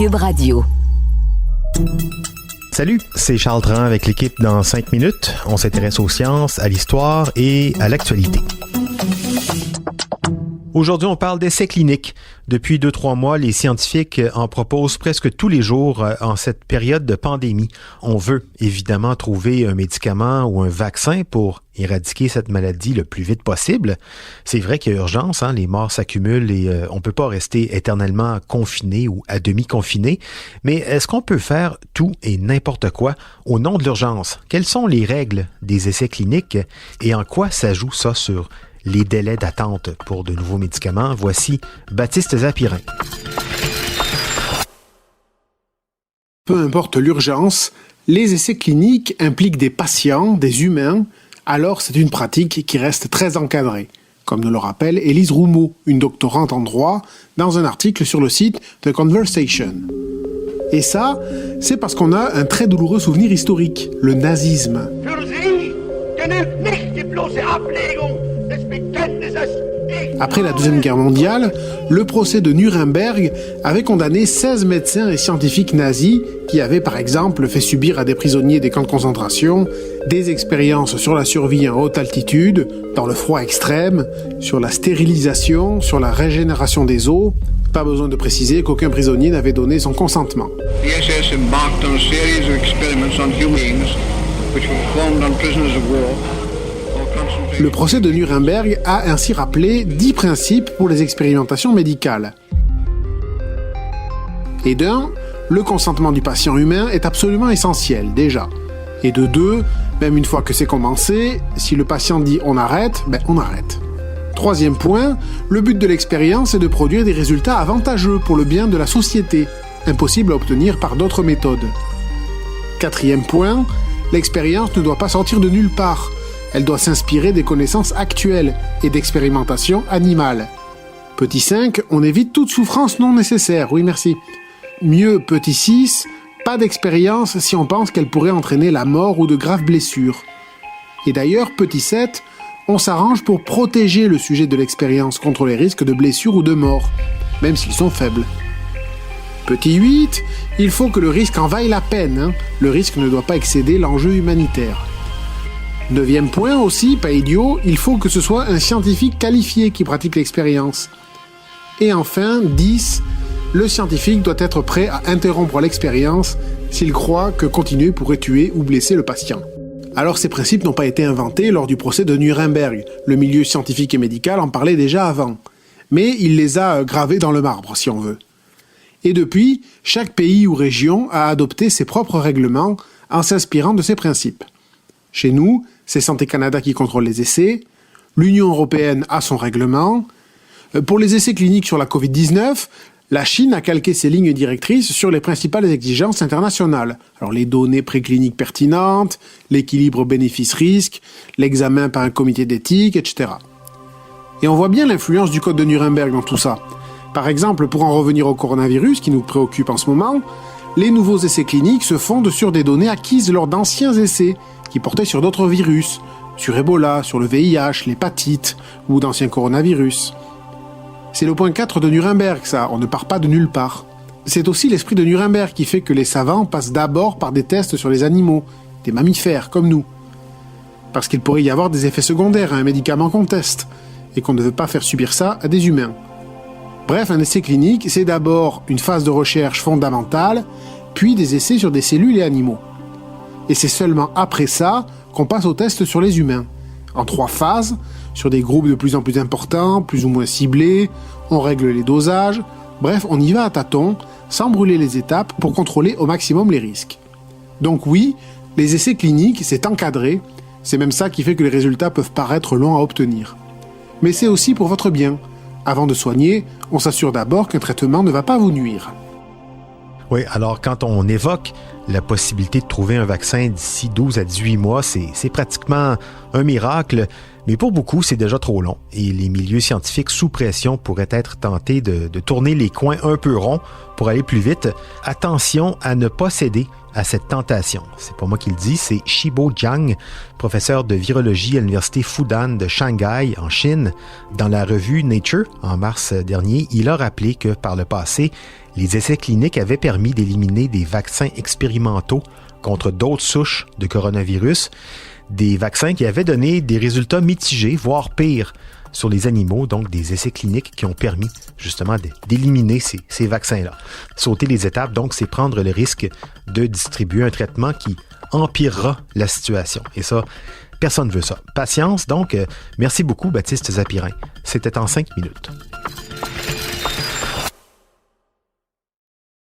Cube Radio. Salut, c'est Charles Dran avec l'équipe dans 5 minutes. On s'intéresse aux sciences, à l'histoire et à l'actualité. Aujourd'hui, on parle d'essais cliniques. Depuis 2-3 mois, les scientifiques en proposent presque tous les jours en cette période de pandémie. On veut évidemment trouver un médicament ou un vaccin pour éradiquer cette maladie le plus vite possible. C'est vrai qu'il y a urgence, les morts s'accumulent et on ne peut pas rester éternellement confiné ou à demi confiné. Mais est-ce qu'on peut faire tout et n'importe quoi au nom de l'urgence? Quelles sont les règles des essais cliniques et en quoi ça joue ça sur les délais d'attente pour de nouveaux médicaments? Voici Baptiste Zapirin. Peu importe l'urgence, les essais cliniques impliquent des patients, des humains, alors c'est une pratique qui reste très encadrée, comme nous le rappelle Élise Roumeau, une doctorante en droit, dans un article sur le site The Conversation. Et ça, c'est parce qu'on a un très douloureux souvenir historique, le nazisme. Après la Deuxième Guerre mondiale, le procès de Nuremberg avait condamné 16 médecins et scientifiques nazis qui avaient par exemple fait subir à des prisonniers des camps de concentration des expériences sur la survie en haute altitude, dans le froid extrême, sur la stérilisation, sur la régénération des os. Pas besoin de préciser qu'aucun prisonnier n'avait donné son consentement. The SS embarked on a series of experiments on human beings, which were performed on prisoners of war. Le procès de Nuremberg a ainsi rappelé 10 principes pour les expérimentations médicales. Et d'un, le consentement du patient humain est absolument essentiel, déjà. Et de deux, même une fois que c'est commencé, si le patient dit on arrête, on arrête. Troisième point, le but de l'expérience est de produire des résultats avantageux pour le bien de la société, impossible à obtenir par d'autres méthodes. Quatrième point, l'expérience ne doit pas sortir de nulle part. Elle doit s'inspirer des connaissances actuelles et d'expérimentation animale. Petit 5, on évite toute souffrance non nécessaire. Oui, merci. Mieux, petit 6, pas d'expérience si on pense qu'elle pourrait entraîner la mort ou de graves blessures. Et d'ailleurs, petit 7, on s'arrange pour protéger le sujet de l'expérience contre les risques de blessures ou de mort, même s'ils sont faibles. Petit 8, il faut que le risque en vaille la peine. Le risque ne doit pas excéder l'enjeu humanitaire. 9e point aussi, pas idiot, il faut que ce soit un scientifique qualifié qui pratique l'expérience. Et enfin, 10, le scientifique doit être prêt à interrompre l'expérience s'il croit que continuer pourrait tuer ou blesser le patient. Alors ces principes n'ont pas été inventés lors du procès de Nuremberg, le milieu scientifique et médical en parlait déjà avant, mais il les a gravés dans le marbre si on veut. Et depuis, chaque pays ou région a adopté ses propres règlements en s'inspirant de ces principes. Chez nous, c'est Santé Canada qui contrôle les essais. L'Union européenne a son règlement. Pour les essais cliniques sur la Covid-19, la Chine a calqué ses lignes directrices sur les principales exigences internationales. Alors les données précliniques pertinentes, l'équilibre bénéfice-risque, l'examen par un comité d'éthique, etc. Et on voit bien l'influence du Code de Nuremberg dans tout ça. Par exemple, pour en revenir au coronavirus qui nous préoccupe en ce moment, les nouveaux essais cliniques se fondent sur des données acquises lors d'anciens essais qui portaient sur d'autres virus, sur Ebola, sur le VIH, l'hépatite ou d'anciens coronavirus. C'est le point 4 de Nuremberg, ça, on ne part pas de nulle part. C'est aussi l'esprit de Nuremberg qui fait que les savants passent d'abord par des tests sur les animaux, des mammifères comme nous. Parce qu'il pourrait y avoir des effets secondaires à un médicament qu'on teste, et qu'on ne veut pas faire subir ça à des humains. Bref, un essai clinique, c'est d'abord une phase de recherche fondamentale, puis des essais sur des cellules et animaux. Et c'est seulement après ça qu'on passe aux tests sur les humains. En 3 phases, sur des groupes de plus en plus importants, plus ou moins ciblés, on règle les dosages, bref, on y va à tâtons, sans brûler les étapes pour contrôler au maximum les risques. Donc oui, les essais cliniques, c'est encadré, c'est même ça qui fait que les résultats peuvent paraître longs à obtenir. Mais c'est aussi pour votre bien. Avant de soigner, on s'assure d'abord qu'un traitement ne va pas vous nuire. Oui, alors quand on évoque la possibilité de trouver un vaccin d'ici 12 à 18 mois, c'est pratiquement un miracle, mais pour beaucoup, c'est déjà trop long. Et les milieux scientifiques sous pression pourraient être tentés de tourner les coins un peu ronds pour aller plus vite. Attention à ne pas céder à cette tentation. C'est pas moi qui le dis, c'est Shibo Jiang, professeur de virologie à l'université Fudan de Shanghai, en Chine. Dans la revue Nature, en mars dernier, il a rappelé que par le passé, Les essais cliniques avaient permis d'éliminer des vaccins expérimentaux contre d'autres souches de coronavirus, des vaccins qui avaient donné des résultats mitigés, voire pires, sur les animaux, donc des essais cliniques qui ont permis justement d'éliminer ces vaccins-là. Sauter les étapes, donc, c'est prendre le risque de distribuer un traitement qui empirera la situation. Et ça, personne ne veut ça. Patience, donc, merci beaucoup, Baptiste Zapirin. C'était en 5 minutes.